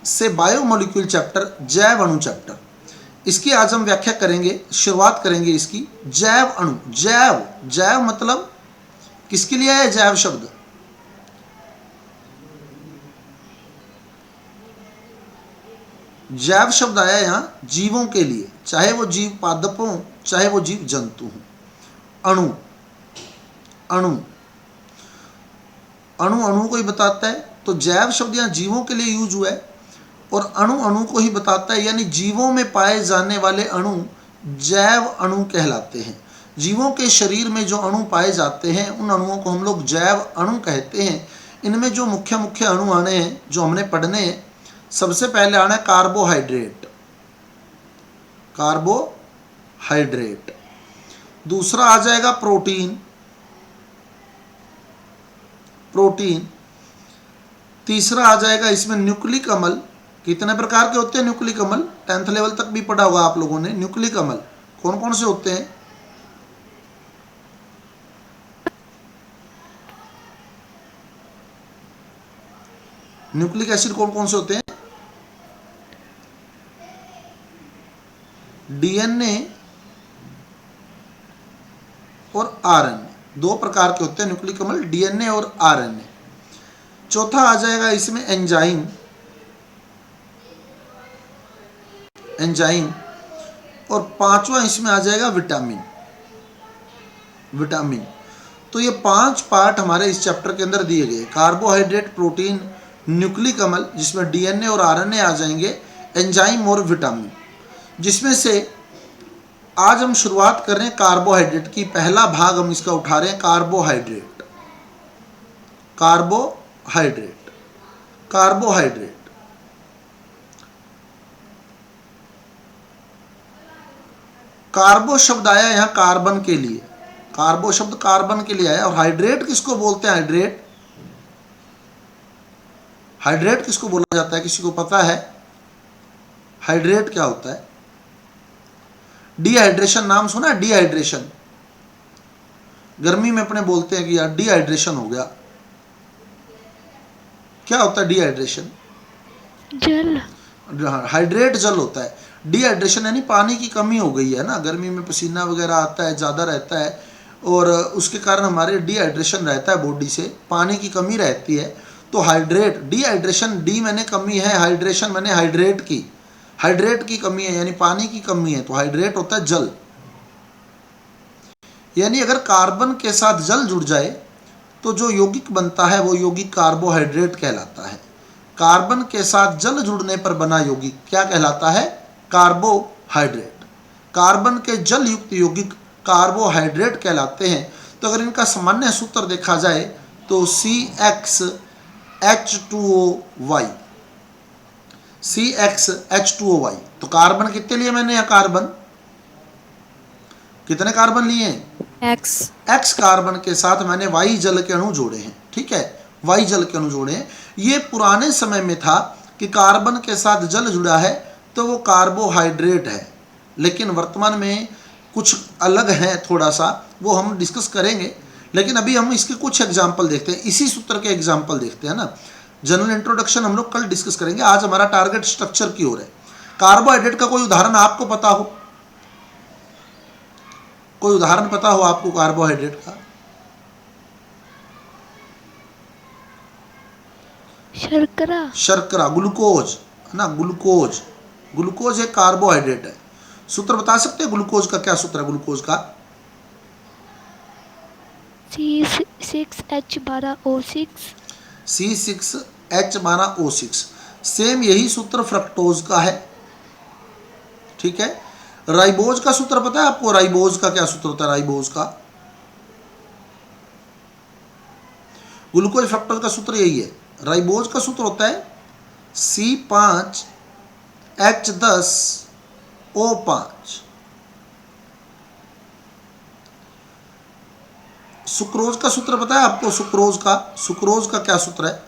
से biomolecule chapter, जैव अणु चैप्टर, इसकी आज हम व्याख्या करेंगे, शुरुआत करेंगे इसकी। जैव अणु, जैव, जैव मतलब किसके लिए है जैव शब्द? जैव शब्द आया यहाँ जीवों के लिए, चाहे वो जीव पादप हों, चाहे वो जीव जंतु हों। अणु, अणु, अणु अणु को ही बताता है, तो जैव शब्द यहाँ जीवों के लिए यूज हुआ है और अणु अणु को ही बताता है, यानी जीवों में पाए जाने वाले अणु जैव अणु कहलाते हैं। जीवों के शरीर में जो अणु पाए जाते हैं उन अणुओं को हम लोग जैव अणु कहते हैं। इनमें जो मुख्य मुख्य अणु आने हैं जो हमने पढ़ने हैं, सबसे पहले आना है कार्बोहाइड्रेट, कार्बोहाइड्रेट। दूसरा आ जाएगा प्रोटीन, प्रोटीन। तीसरा आ जाएगा इसमें न्यूक्लिक अम्ल। कितने प्रकार के होते हैं न्यूक्लिक अम्ल? 10th लेवल तक भी पढ़ा होगा आप लोगों ने। न्यूक्लिक अम्ल कौन कौन से होते हैं? न्यूक्लिक एसिड कौन कौन से होते हैं? डीएनए और आरएनए, दो प्रकार के होते हैं न्यूक्लिक अम्ल, डीएनए और आरएनए। चौथा आ जाएगा इसमें एंजाइम, एंजाइम। और पांचवा इसमें आ जाएगा विटामिन, विटामिन। तो ये 5 पार्ट हमारे इस चैप्टर के अंदर दिए गए, कार्बोहाइड्रेट, प्रोटीन, न्यूक्लिक अम्ल जिसमें डीएनए और आरएनए आ जाएंगे, एंजाइम और विटामिन, जिसमें से आज हम शुरुआत कर रहे हैं कार्बोहाइड्रेट की। पहला भाग हम इसका उठा रहे हैं, कार्बोहाइड्रेट, कार्बोहाइड्रेट, कार्बोहाइड्रेट। कार्बो शब्द आया यहाँ कार्बन के लिए, कार्बो शब्द कार्बन के लिए आया। और हाइड्रेट किसको बोलते हैं? हाइड्रेट, हाइड्रेट किसको बोला जाता है? किसी को पता है हाइड्रेट क्या होता है? डिहाइड्रेशन नाम सुना है? डिहाइड्रेशन, गर्मी में अपने बोलते हैं कि यार डिहाइड्रेशन हो गया। क्या होता है डिहाइड्रेशन? जल, हाइड्रेट जल होता है। डिहाइड्रेशन यानी पानी की कमी हो गई है ना, गर्मी में पसीना वगैरह आता है, ज़्यादा रहता है और उसके कारण हमारे डिहाइड्रेशन रहता है, बॉडी से पानी की कमी रहती है। तो हाइड्रेट, डिहाइड्रेशन, डी मैंने कमी है, हाइड्रेशन मैंने हाइड्रेट की, हाइड्रेट की कमी है यानी पानी की कमी है, तो हाइड्रेट होता है जल। यानी अगर कार्बन के साथ जल जुड़ जाए तो जो यौगिक बनता है वो यौगिक कार्बोहाइड्रेट कहलाता है। कार्बन के साथ जल जुड़ने पर बना यौगिक क्या कहलाता है? कार्बोहाइड्रेट। कार्बन के जल युक्त यौगिक कार्बोहाइड्रेट कहलाते हैं। तो अगर इनका सामान्य सूत्र देखा जाए तो CxH2OY, CxH2OY। तो कार्बन कितने लिए मैंने यहाँ? कार्बन कितने कार्बन लिए हैं? X कार्बन के साथ मैंने Y जल के अणु जोड़े हैं, ठीक है, Y जल के अणु जोड़े हैं। ये पुराने समय में था कि कार्बन के साथ जल जुड़ा है तो वो कार्बोहाइड्रेट है, लेकिन वर्तमान में कुछ अलग है थोड़ा सा, वो हम डिस्कस करेंगे। लेकिन अभी हम इसके कुछ एग्जाम्पल देखते हैं, इसी सूत्र के एग्जाम्पल देखते हैं ना। जनरल इंट्रोडक्शन हम लोग कल डिस्कस करेंगे, आज हमारा टारगेट स्ट्रक्चर की ओर है। कार्बोहाइड्रेट का कोई उदाहरण आपको पता हो? कोई उदाहरण पता हो आपको कार्बोहाइड्रेट का? शर्करा, शर्करा, ग्लूकोज है ना, ग्लूकोज, ग्लूकोज एक कार्बोहाइड्रेट है। सूत्र बता सकते हैं ग्लूकोज का? क्या सूत्र है ग्लूकोज का? C6H12O6, C6H12O6। सेम यही सूत्र फ्रक्टोज का है, ठीक है। राइबोज का सूत्र पता है आपको? राइबोज का क्या सूत्र होता है? राइबोज का, ग्लूकोज फ्रक्टोज का सूत्र यही है। राइबोज का सूत्र होता है C5H10O5। सुक्रोज का सूत्र पता है आपको? सुक्रोज का, सुक्रोज का क्या सूत्र है?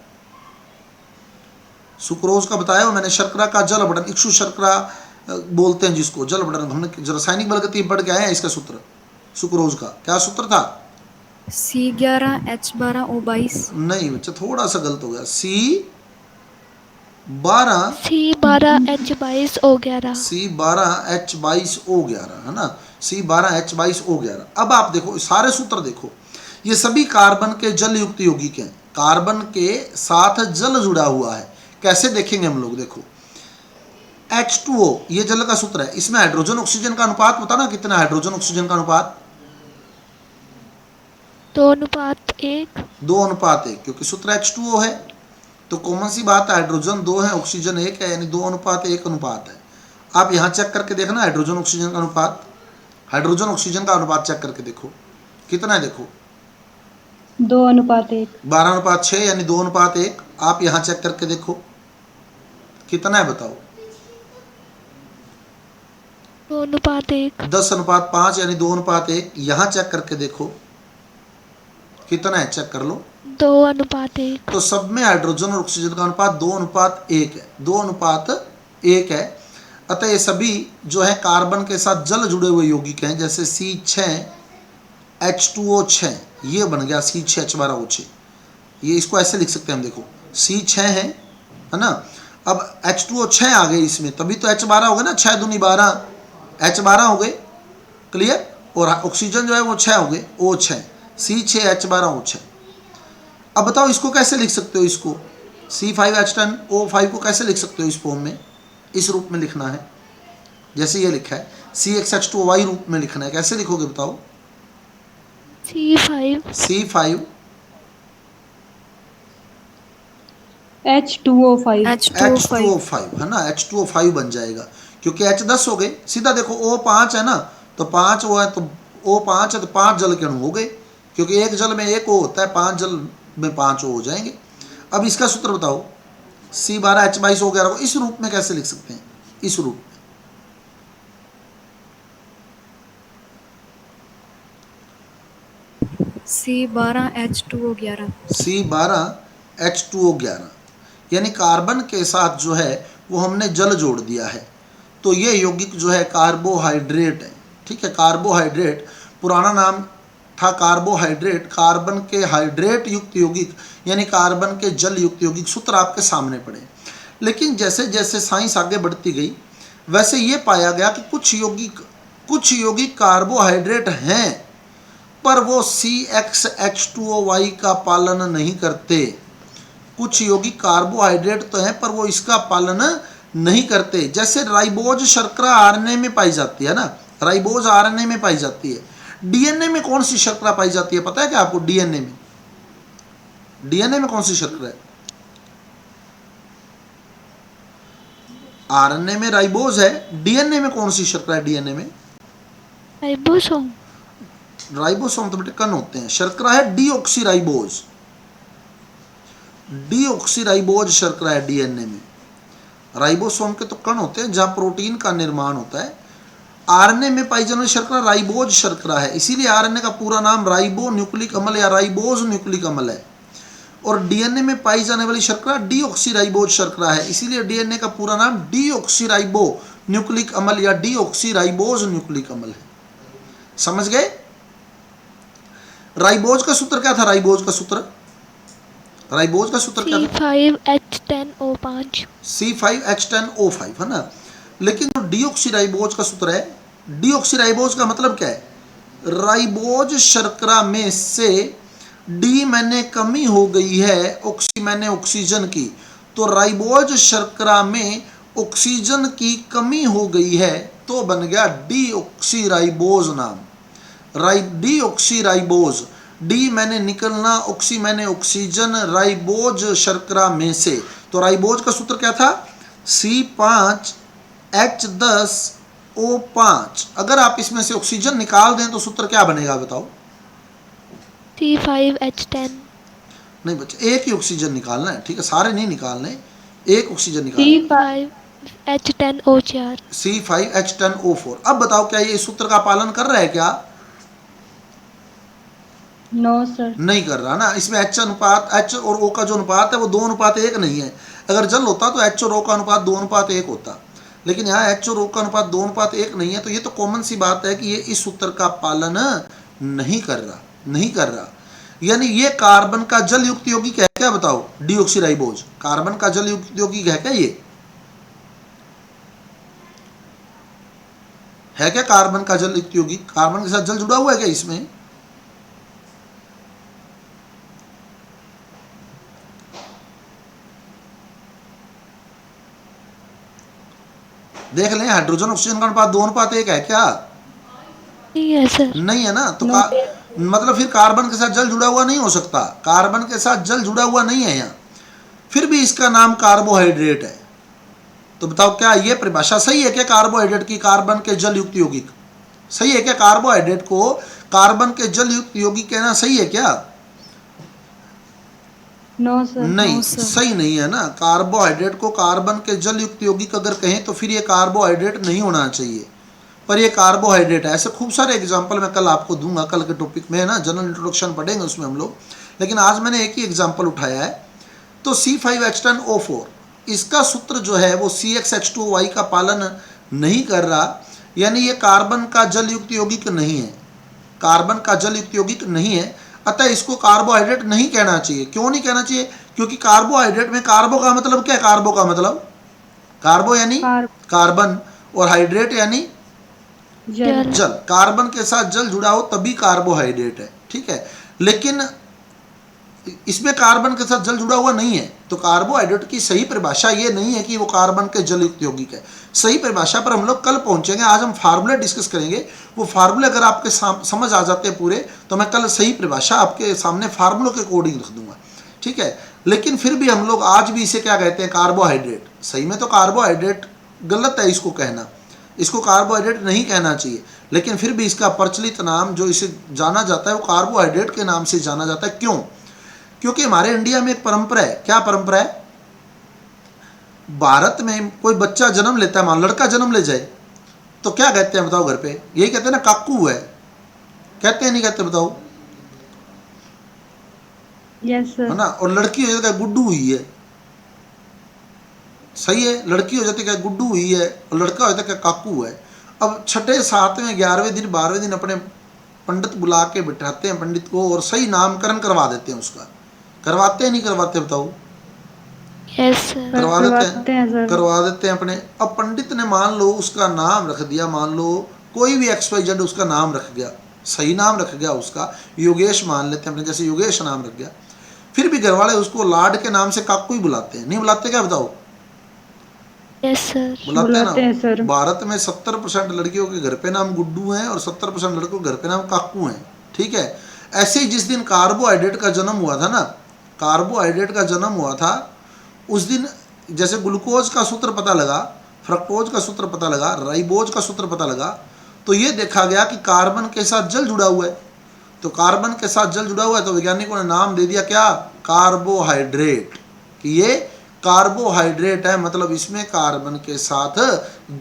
सुक्रोज का बताया हो मैंने। शर्करा का जल बढ़न, इक्षु शर्करा बोलते हैं जिसको, जल बढ़न। हमने रासायनिक बल गति पढ़ के आए हैं। इसका सूत्र सुक्रोज का क्या सूत्र था? C11H12O22। नहीं बच्चा, थोड़ा सा गलत हो गया। 12 C12H22O11। C12H22O11 है ना, C12H22O11। अब आप देखो सारे सूत्र देखो, ये सभी कार्बन के जल युक्त यौगिक हैं, कार्बन के साथ जल जुड़ा हुआ है। कैसे देखेंगे हम लोग, देखो H2O ये जल का सूत्र है, इसमें हाइड्रोजन ऑक्सीजन का अनुपात बताना कितना, हाइड्रोजन ऑक्सीजन का अनुपात 2:1। 2:1, क्योंकि सूत्र H2O है तो कॉमन सी बात है, हाइड्रोजन 2 है ऑक्सीजन 1 है, यानी 2:1 अनुपात है। आप यहाँ चेक करके देखना हाइड्रोजन ऑक्सीजन का अनुपात, हाइड्रोजन ऑक्सीजन का अनुपात चेक करके देखो कितना है, देखो 2:1। 12:6 यानी 2:1। आप यहाँ चेक करके देखो कितना है, बताओ 2:1। 10:5 यानी 2:1। यहाँ चेक करके देखो कितना है, चेक कर लो 2:1। तो सब में हाइड्रोजन और ऑक्सीजन का अनुपात 2:1 है, 2:1 है। अतः ये सभी जो है कार्बन के साथ जल जुड़े हुए यौगिक हैं, जैसे C6H2O6 ये बन गया C6H12O6, ये इसको ऐसे लिख सकते हैं हम, देखो C6 है ना, अब H2O6 आ गए इसमें, तभी तो H12 हो गए ना, 6 दूनी 12 H12 हो गए, क्लियर। और ऑक्सीजन जो है वो 6 हो गए, O6 C6H12O6। अब बताओ इसको कैसे लिख सकते हो, इसको C5H10O5 को कैसे लिख सकते हो इस फॉर्म में, इस रूप में लिखना है, जैसे ये लिखा है CXH2Y रूप में लिखना है, कैसे लिखोगे बताओ, C5 H2O5 है ना, H2O5 बन जाएगा, क्योंकि H10 हो गए, सीधा देखो O5 है ना, तो 5 O है, तो O5 है तो 5 जल के अणु हो गए, क्योंकि एक जल में 1 O होता है, 5 जल में 5 O हो जाएंगे। अब इसका सूत्र बताओ, C12H22O11 को इस रूप में कैसे लिख सकते हैं, इस रूप में, C12H2O11 यानी कार्बन के साथ जो है वो हमने जल जोड़ दिया है, तो ये यौगिक जो है कार्बोहाइड्रेट है, ठीक है। कार्बोहाइड्रेट पुराना नाम था कार्बोहाइड्रेट, कार्बन के हाइड्रेट युक्त यौगिक यानी कार्बन के जल युक्त यौगिक, सूत्र आपके सामने पड़े। लेकिन जैसे जैसे साइंस आगे बढ़ती गई वैसे ये पाया गया कि कुछ यौगिक कार्बोहाइड्रेट हैं पर वो CXH2OY का पालन नहीं करते। कुछ यौगिक कार्बोहाइड्रेट तो हैं पर वो इसका पालन नहीं करते, जैसे राइबोज शर्करा आरएनए में पाई जाती है ना, राइबोज आरएनए में पाई जाती है। डीएनए में कौन सी शर्करा पाई जाती है पता है क्या आपको, डीएनए में कौन सी शर्करा है, आरएनए में राइबोज है, डीएनए में कौन सी शर्करा है, डीएनए में राइबोसोम तो बेटे कण होते हैं, शर्करा है डीऑक्सीराइबोज शर्करा है डीएनए में, राइबोसोम के तो कण होते हैं जहां प्रोटीन का निर्माण होता है। आरएनए में पाई जाने वाली शर्करा राइबोज शर्करा है, इसीलिए आरएनए का पूरा नाम राइबो न्यूक्लिक अम्ल या राइबोज न्यूक्लिक अम्ल है। और डीएनए में पाई जाने वाली शर्करा डीऑक्सीराइबोज शर्करा है, इसीलिए डीएनए का पूरा नाम डीऑक्सीराइबो न्यूक्लिक अम्ल या डीऑक्सीराइबोज न्यूक्लिक अम्ल है। समझ गए। राइबोज का सूत्र क्या था, राइबोज का सूत्र क्या था, C5H10O5 है ना। लेकिन जो डीऑक्सीराइबोज का सूत्र है, डीऑक्सीराइबोज का मतलब क्या है, राइबोज शर्करा में से डी मैंने कमी हो गई है, ऑक्सी मैंने ऑक्सीजन की, तो राइबोज शर्करा में ऑक्सीजन की कमी हो गई है तो बन गया डीऑक्सीराइबोज नाम, डीऑक्सीराइबोज, डी मैंने निकलना, ऑक्सी मैंने ऑक्सीजन, राइबोज शर्करा में से, तो राइबोज का सूत्र क्या था C5H10O5। अगर आप इसमें से ऑक्सीजन निकाल दें तो सूत्र क्या बनेगा बताओ, C5H10। नहीं बच्चे एक ही ऑक्सीजन निकालना है, ठीक है, सारे नहीं निकालने, एक ऑक्सीजन निकालना, C5H10O4। C5H10O4। अब बताओ क्या ये इस सूत्र का पालन कर रहा है क्या, नो सर, नहीं कर रहा ना। इसमें H अनुपात, H और O का जो अनुपात है वो 2:1 नहीं है, अगर जल होता तो H और O का अनुपात 2:1 होता, लेकिन यहाँ H और O का अनुपात 2:1 नहीं है, तो ये तो कॉमन सी बात है कि ये इस सूत्र का पालन नहीं कर रहा। यानी ये कार्बन का जल युक्त यौगिक है क्या, बताओ, डीऑक्सीराइबोज कार्बन का जल युक्त यौगिक है क्या, ये है क्या कार्बन का जल युक्त यौगिक, कार्बन के साथ जल जुड़ा हुआ है क्या इसमें? देख लें, हाइड्रोजन ऑक्सीजन का अनुपात 2:1 है क्या? नहीं है सर। नहीं है ना, तो मतलब फिर कार्बन के साथ जल जुड़ा हुआ नहीं हो सकता, कार्बन के साथ जल जुड़ा हुआ नहीं है यहाँ, फिर भी इसका नाम कार्बोहाइड्रेट है। तो बताओ क्या ये परिभाषा सही है क्या कार्बोहाइड्रेट की, कार्बन के जल युक्त यौगिक सही है क्या, कार्बोहाइड्रेट को कार्बन के जल युक्त यौगिक कहना सही है क्या? No sir. नहीं, सही नहीं है ना, कार्बोहाइड्रेट को कार्बन के जल युक्त यौगिक अगर कहें तो फिर ये कार्बोहाइड्रेट नहीं होना चाहिए, पर ये कार्बोहाइड्रेट है। ऐसे खूब सारे एग्जाम्पल मैं कल आपको दूंगा, कल के टॉपिक में है ना, जनरल इंट्रोडक्शन पढ़ेंगे उसमें हम लोग, लेकिन आज मैंने एक ही एग्जाम्पल उठाया है। तो C5H10O4 इसका सूत्र जो है वो CxH2O का पालन नहीं कर रहा, यानी ये कार्बन का जल युक्त यौगिक नहीं है, कार्बन का जल युक्त यौगिक नहीं है, अतः इसको कार्बोहाइड्रेट नहीं कहना चाहिए। क्यों नहीं कहना चाहिए? क्योंकि कार्बोहाइड्रेट में कार्बो का मतलब क्या है, कार्बो का मतलब कार्बो यानी कार्बन, और हाइड्रेट यानी जल, कार्बन के साथ जल जुड़ा हो तभी कार्बोहाइड्रेट है, ठीक है। लेकिन इसमें कार्बन के साथ जल जुड़ा हुआ नहीं है, तो कार्बोहाइड्रेट की सही परिभाषा ये नहीं है कि वो कार्बन के जल युक्त यौगिक है। सही परिभाषा पर हम लोग कल पहुंचेंगे, आज हम फार्मूले डिस्कस करेंगे। वो फार्मूले अगर आपके समझ आ जाते हैं पूरे, तो मैं कल सही परिभाषा आपके सामने फार्मूलों के अकॉर्डिंग रख दूंगा, ठीक है। लेकिन फिर भी हम लोग आज भी इसे क्या कहते हैं, कार्बोहाइड्रेट। सही में तो कार्बोहाइड्रेट गलत है इसको कहना, इसको कार्बोहाइड्रेट नहीं कहना चाहिए, लेकिन फिर भी इसका प्रचलित नाम जो इसे जाना जाता है वो कार्बोहाइड्रेट के नाम से जाना जाता है। क्यों? क्योंकि हमारे इंडिया में एक परंपरा है। क्या परंपरा है? भारत में कोई बच्चा जन्म लेता है, मान लड़का जन्म ले जाए, तो क्या कहते हैं बताओ घर पे? यही कहते हैं ना, काकू है, कहते हैं नहीं कहते बताओ? Yes sir. है ना। और लड़की हो जाती है गुड्डू हुई है, सही है, लड़की हो जाती है गुड्डू हुई है, और लड़का हो जाता है काकू है। अब 6, 7वें 11वें दिन 12वें दिन अपने पंडित बुला के बिठाते हैं पंडित को, और सही नामकरण करवा देते हैं उसका। करवाते हैं नहीं करवाते बताओ? Yes sir. करवा देते हैं सर। करवा देते हैं अपने। अब पंडित ने मान लो उसका नाम रख दिया, मान लो कोई भी XYZ उसका नाम रख गया, सही नाम रख गया उसका, योगेश मान लेते हैं अपने, जैसे योगेश नाम रख गया, फिर भी घर वाले उसको लाड के नाम से काकू ही बुलाते हैं, नहीं बुलाते क्या बताओ? Yes sir. बुलाते हैं सर। भारत में 70% लड़कियों के घर पे नाम गुड्डू हैं और 70% लड़कों के घर पे नाम काकू हैं, ठीक है। ऐसे ही जिस दिन कार्बोहाइड्रेट का जन्म हुआ था ना, कार्बोहाइड्रेट का जन्म हुआ था उस दिन, जैसे ग्लूकोज का सूत्र पता लगा, फ्रक्टोज का सूत्र पता लगा, राइबोज का सूत्र पता लगा, तो ये देखा गया कि कार्बन के साथ जल जुड़ा हुआ है। तो कार्बन के साथ जल जुड़ा हुआ है तो वैज्ञानिकों ने नाम दे दिया क्या, कार्बोहाइड्रेट, कि ये कार्बोहाइड्रेट है, मतलब इसमें कार्बन के साथ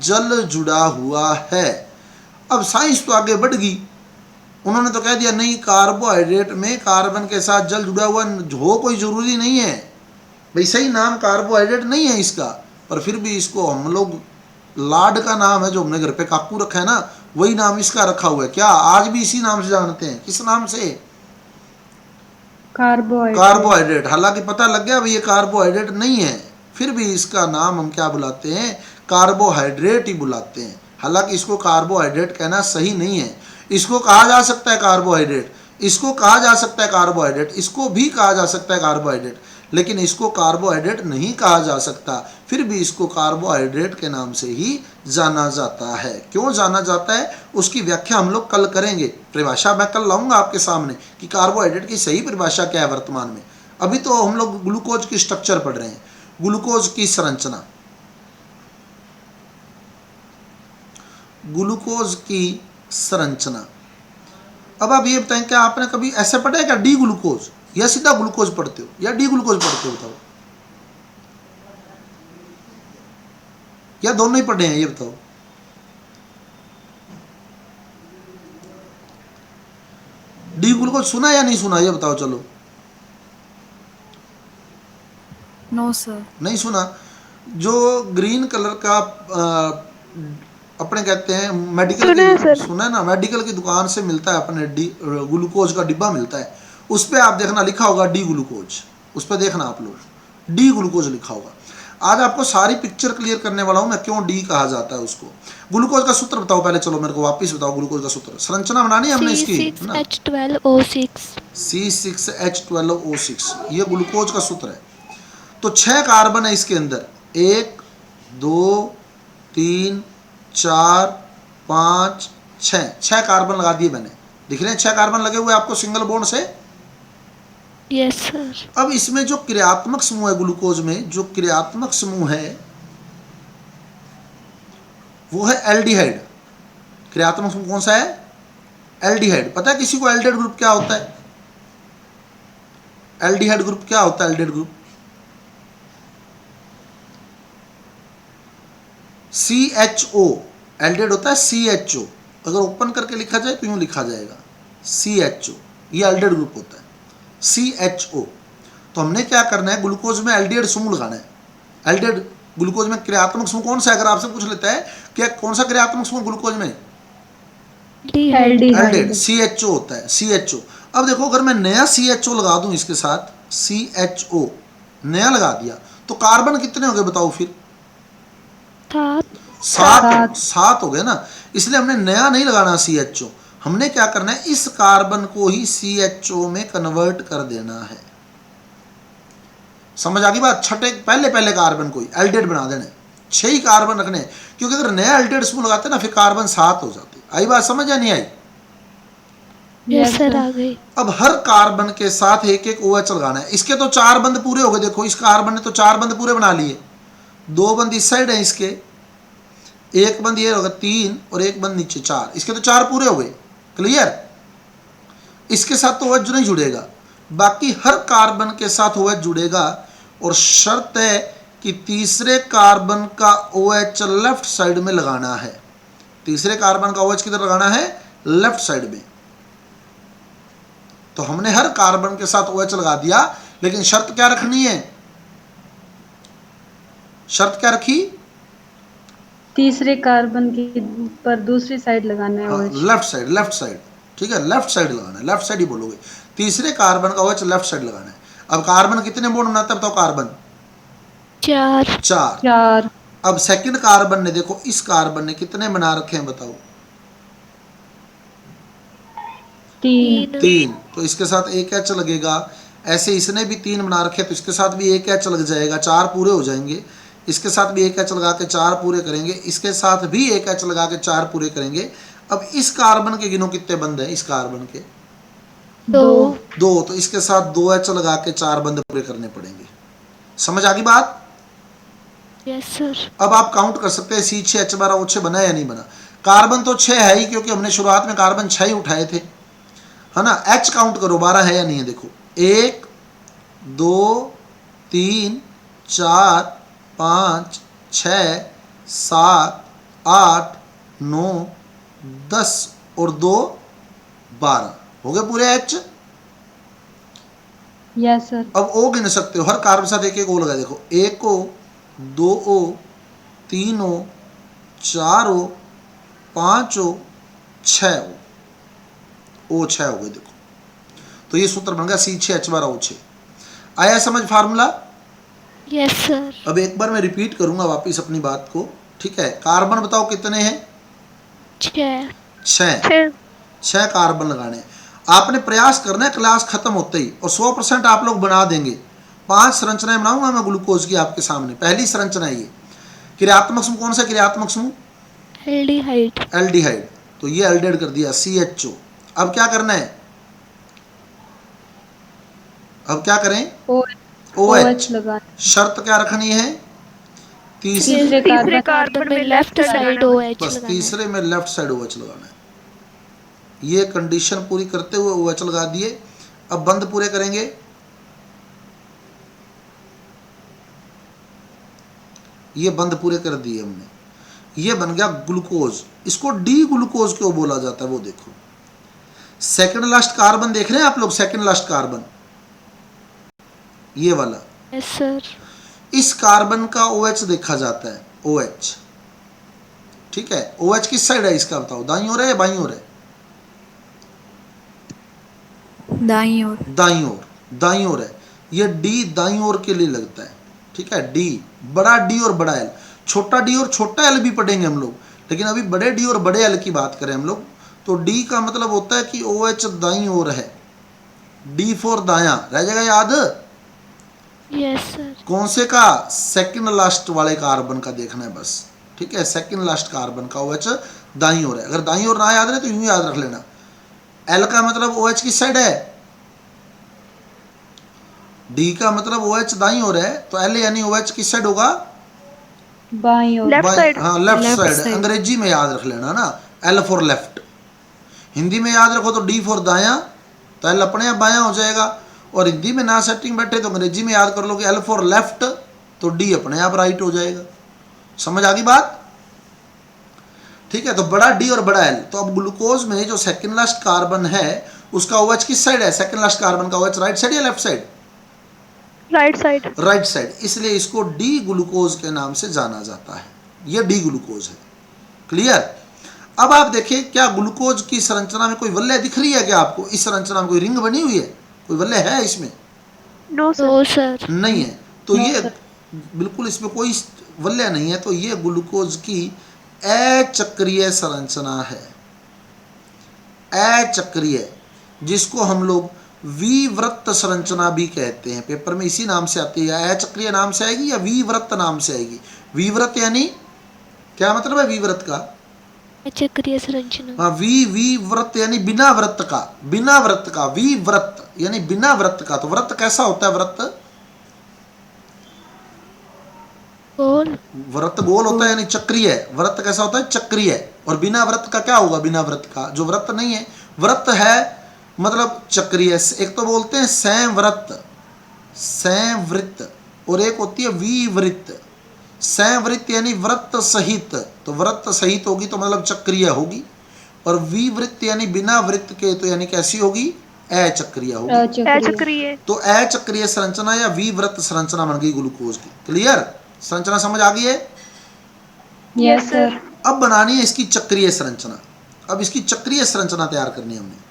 जल जुड़ा हुआ है। अब साइंस तो आगे बढ़ गई, उन्होंने तो कह दिया नहीं, कार्बोहाइड्रेट में कार्बन के साथ जल जुड़ा हुआ हो कोई जरूरी नहीं है भाई, सही नाम कार्बोहाइड्रेट नहीं है इसका, पर फिर भी इसको हम लोग, लाड का नाम है जो हमने घर पे काकू रखा है ना, वही नाम इसका रखा हुआ है। क्या आज भी इसी नाम से जानते हैं? किस नाम से? कार्बोहाइड्रेट। हालांकि पता लग गया भाई ये कार्बोहाइड्रेट नहीं है, फिर भी इसका नाम हम क्या बुलाते हैं, कार्बोहाइड्रेट ही बुलाते हैं। हालांकि इसको कार्बोहाइड्रेट कहना सही नहीं है। इसको कहा जा सकता है कार्बोहाइड्रेट, इसको कहा जा सकता है कार्बोहाइड्रेट, इसको भी कहा जा सकता है कार्बोहाइड्रेट, लेकिन इसको कार्बोहाइड्रेट नहीं कहा जा सकता, फिर भी इसको कार्बोहाइड्रेट के नाम से ही जाना जाता है। क्यों जाना जाता है उसकी व्याख्या हम लोग कल करेंगे, परिभाषा मैं कल लाऊंगा आपके सामने कि कार्बोहाइड्रेट की सही परिभाषा क्या है वर्तमान में। अभी तो हम लोग ग्लूकोज की स्ट्रक्चर पढ़ रहे हैं, ग्लूकोज की संरचना, ग्लूकोज की संरचना। अब आप ये बताएं, क्या आपने कभी ऐसे पढ़ा है क्या डी ग्लूकोज, या सीधा ग्लूकोज पढ़ते हो या डी ग्लूकोज पढ़ते हो? बताओ, या दोनों ही पढ़े हैं ये बताओ? डी ग्लूकोज सुना या नहीं सुना ये बताओ? चलो, नो सर। नहीं सुना। जो ग्रीन कलर का अपने कहते हैं मेडिकल की, सुना है ना, मेडिकल की दुकान से मिलता है अपने ग्लूकोज का डिब्बा मिलता है, उस पर आप देखना लिखा होगा डी ग्लूकोज, उस पर देखना आप लोग डी ग्लूकोज लिखा होगा। आज आपको सारी पिक्चर क्लियर करने वाला हूं मैं, क्यों डी कहा जाता है उसको। ग्लूकोज का सूत्र बताओ पहले, चलो मेरे को वापस बताओ ग्लूकोज का सूत्र। संरचना बनानी है हमने इसकी ना, C6H12O6। C6H12O6 ये ग्लूकोज का सूत्र है। तो 6 कार्बन है इसके अंदर, 1 2 3 4 5 6 कार्बन लगा दिए मैंने, दिख रहे हैं 6 कार्बन लगे हुए आपको सिंगल बॉन्ड से। Yes sir. अब इसमें जो क्रियात्मक समूह है ग्लूकोज में, जो क्रियात्मक समूह है वो है एल्डिहाइड। क्रियात्मक समूह कौन सा है? एल्डिहाइड। पता है किसी को एल्डिहाइड ग्रुप क्या होता है? एल्डिहाइड ग्रुप क्या होता है? एल्डिहाइड ग्रुप CHO, एल्डिहाइड होता है CHO। अगर ओपन करके लिखा जाए तो यूं लिखा जाएगा CHO, ये एल्डिहाइड ग्रुप होता है CHO। तो हमने क्या करना है, ग्लूकोज में एल्डिहाइड समूह लगाना है। एल्डिहाइड ग्लूकोज में क्रियात्मक समूह कौन सा है? अगर आपसे पूछ लेता है कि कौन सा क्रियात्मक समूह ग्लूकोज में, एल्डिहाइड CHO होता है CHO। अब देखो अगर मैं नया CHO लगा दूं इसके साथ, CHO नया लगा दिया तो कार्बन कितने हो गए बताओ फिर? 7 हो गए ना। इसलिए हमने नया नहीं लगाना CHO, हमने क्या करना है, इस कार्बन को ही CHO में कन्वर्ट कर देना है। समझ आ गई बात? छठे पहले कार्बन को ही एल्डिहाइड बना देना है, 6 ही कार्बन रखने, क्योंकि अगर नया एल्डिहाइड समूह लगाते ना फिर कार्बन 7 हो जाते। आई बात समझ या नहीं आई? यस सर आ गई। अब हर कार्बन के साथ एक एक OH लगाना है। इसके तो 4 बंद पूरे हो गए, देखो इस कार्बन ने तो 4 बंद पूरे बना लिए, 2 बंद इस साइड है इसके, एक बंद ये होगा 3 और एक बंद नीचे 4, इसके तो 4 पूरे हो गए। क्लियर? इसके साथ तो OH नहीं जुड़ेगा, बाकी हर कार्बन के साथ OH जुड़ेगा। और शर्त है कि तीसरे कार्बन का OH लेफ्ट साइड में लगाना है। तीसरे कार्बन का OH किधर लगाना है? लेफ्ट साइड में। तो हमने हर कार्बन के साथ OH लगा दिया, लेकिन शर्त क्या रखनी है? शर्त क्या रखी? तीसरे कार्बन की पर दूसरी साइड लगाना है OH। लेफ्ट साइड, ठीक है, लेफ्ट साइड लगाना है, लेफ्ट साइड ही बोलोगे। तीसरे कार्बन का OH लेफ्ट साइड लगाना है। अब कार्बन कितने बॉन्ड बनाता है बताओ? कार्बन 4। अब सेकंड कार्बन ने, देखो इस कार्बन ने कितने बना रखे हैं बताओ? 3। तो इसके साथ एक H लगेगा। ऐसे इसने भी 3 बना रखे, तो इसके साथ भी एक H लग जाएगा, 4 पूरे हो जाएंगे। इसके साथ भी एक H लगा के 4 पूरे करेंगे, इसके साथ भी एक H लगा के 4 पूरे करेंगे। अब इस कार्बन के गिनो कितने बंद है? इस कार्बन के 2। तो इसके साथ 2 H लगा के 4 बंद पूरे करने पड़ेंगे। समझ आ गई बात? Yes sir. अब आप काउंट कर सकते हैं C6H12O6 बना या नहीं बना। कार्बन तो 6 है ही, क्योंकि हमने शुरुआत में कार्बन 6 ही उठाए थे, है ना। H काउंट करो 12 है या नहीं है? देखो 1 2 3 4 5 6 7 8 9 10 और 2 12 हो गए पूरे H। Yes sir. अब O गिन सकते हो, हर कार्बन के साथ एक एक O लगा। देखो 1 O 2 O 3 O 4 O 5 O 6 O 6 हो गए। देखो तो ये सूत्र बन गया C6H12O6। आया समझ फार्मूला? Yes sir. अब एक बार मैं रिपीट करूंगा वापिस अपनी बात को, ठीक है। कार्बन बताओ कितने हैं? 6 कार्बन लगाने। आपने प्रयास करना है क्लास खत्म होते ही, और 100% आप लोग बना देंगे। 5 संरचनाएं बनाऊंगा मैं ग्लूकोज की आपके सामने। पहली संरचना ये, क्रियात्मक समूह कौन सा? क्रियात्मक समूह एल्डिहाइड। तो ये एल्डिहाइड कर दिया CHO। अब क्या करना है? अब क्या करें? OH लगाना। शर्त क्या रखनी है? तीसरे कार्बन में लेफ्ट साइड OH बस तीसरे में लेफ्ट साइड OH लगाना है। ये कंडीशन पूरी करते हुए OH लगा दिए। अब बंद पूरे करेंगे। ये बंद पूरे कर दिए हमने, ये बन गया ग्लूकोज। इसको डी ग्लूकोज क्यों बोला जाता है वो देखो। सेकंड लास्ट कार्बन देख रहे हैं आप लोग? सेकंड लास्ट कार्बन ये वाला। Yes sir. इस कार्बन का OH देखा जाता है, OH, ठीक है। OH किस साइड है इसका बताओ? दाईं ओर है या बाईं ओर है? दाईं ओर। दाईं ओर, दाईं ओर है। ये डी दाईं ओर के लिए लगता है, ठीक है। डी, बड़ा डी और बड़ा एल, छोटा डी और छोटा एल भी पढ़ेंगे हम लोग, लेकिन अभी बड़े डी और बड़े एल की बात करें हम लोग, तो डी का मतलब होता है कि ओ एच दाईं ओर है, डी फॉर दायां, रह जाएगा याद। Yes sir. कौन से का? सेकंड लास्ट वाले कार्बन का देखना है बस, ठीक है। सेकंड लास्ट कार्बन का OH दाईं ओर है। अगर दाईं ओर ना याद रहे तो यूं याद रख लेना, L का मतलब OH किस साइड है, D का मतलब OH दाईं ओर है, तो L यानी OH किस साइड होगा? बाईं ओर। Left side. हाँ, लेफ्ट Left साइड। side। अंग्रेजी में याद रख लेना ना, L फॉर लेफ्ट। हिंदी में याद रखो तो D फॉर दायां, तो L अपने आप बायां हो जाएगा। और हिंदी में ना सेटिंग बैठे तो अंग्रेजी में याद कर लो कि L फॉर लेफ्ट, तो D अपने आप राइट हो जाएगा। समझ आ गई बात? ठीक है। तो बड़ा डी और बड़ा एल। तो अब ग्लूकोज में जो सेकंड लास्ट कार्बन है उसका OH किस साइड है? सेकंड लास्ट कार्बन का OH राइट साइड या left side? Right side. Right side, इसलिए इसको डी ग्लूकोज के नाम से जाना जाता है। यह डी ग्लूकोज है। क्लियर? अब आप देखिए, क्या ग्लूकोज की संरचना में कोई वलय दिख रही है क्या आपको? इस संरचना में कोई रिंग बनी हुई है? कोई वलय है इसमें? No sir. No sir. नहीं है। तो No, ये sir. बिल्कुल इसमें कोई वलय नहीं है। तो ये ग्लूकोज की अचक्रीय संरचना है, अचक्रीय, जिसको हम लोग विवृत्त संरचना भी कहते हैं। पेपर में इसी नाम से आती है, अचक्रीय नाम से आएगी या विवृत्त नाम से आएगी। विवृत्त यानी क्या मतलब है विवृत्त का? चक्रीय संरचना। हाँ, विवृत्त यानी बिना वृत्त का, बिना वृत्त का। विवृत्त यानी बिना वृत्त का। तो वृत्त कैसा होता है? वृत्त गोल। वृत्त गोल होता है, यानी चक्रीय। वृत्त कैसा होता है? चक्रीय। और बिना वृत्त का क्या होगा? बिना वृत्त का जो वृत्त नहीं है, वृत्त है मतलब चक्रीय। एक तो बोलते हैं संवृत्त, संवृत्त, और एक होती है विवृत्त। संवृत्त यानी वृत्त सहित, तो वृत्त सहित होगी तो मतलब चक्रीय होगी। और विवृत्त यानी बिना वृत्त के, तो यानी कैसी होगी? अचक्रीय होगी। अचक्रीय। तो अचक्रीय संरचना या विवृत्त संरचना बन गई ग्लूकोज की। क्लियर? संरचना समझ आ गई है? Yes sir. अब बनानी है इसकी चक्रीय संरचना। अब इसकी चक्रीय संरचना तैयार करनी है हमने।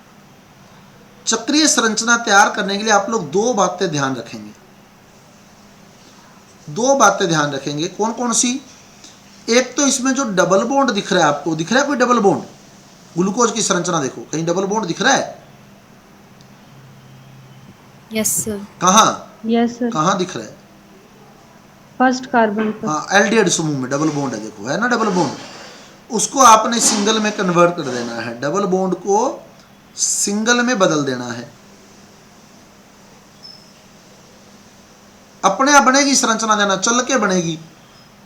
चक्रीय संरचना तैयार करने के लिए आप लोग दो बातें ध्यान रखेंगे, दो बातें ध्यान रखेंगे। कौन कौन सी? एक तो इसमें जो डबल बॉन्ड दिख रहा है आपको, दिख रहा है कोई डबल बॉन्ड? ग्लूकोज की संरचना देखो, कहीं डबल बॉन्ड दिख रहा है? Yes sir. कहाँ? Yes sir. कहाँ दिख रहा है? फर्स्ट कार्बन पर। हाँ, एल्डिहाइड समूह में डबल बॉन्ड है, देखो है ना डबल बॉन्ड। उसको आपने सिंगल में कन्वर्ट कर देना है, डबल बॉन्ड को सिंगल में बदल देना है। अपने आप बनेगी संरचना, देना चल के बनेगी,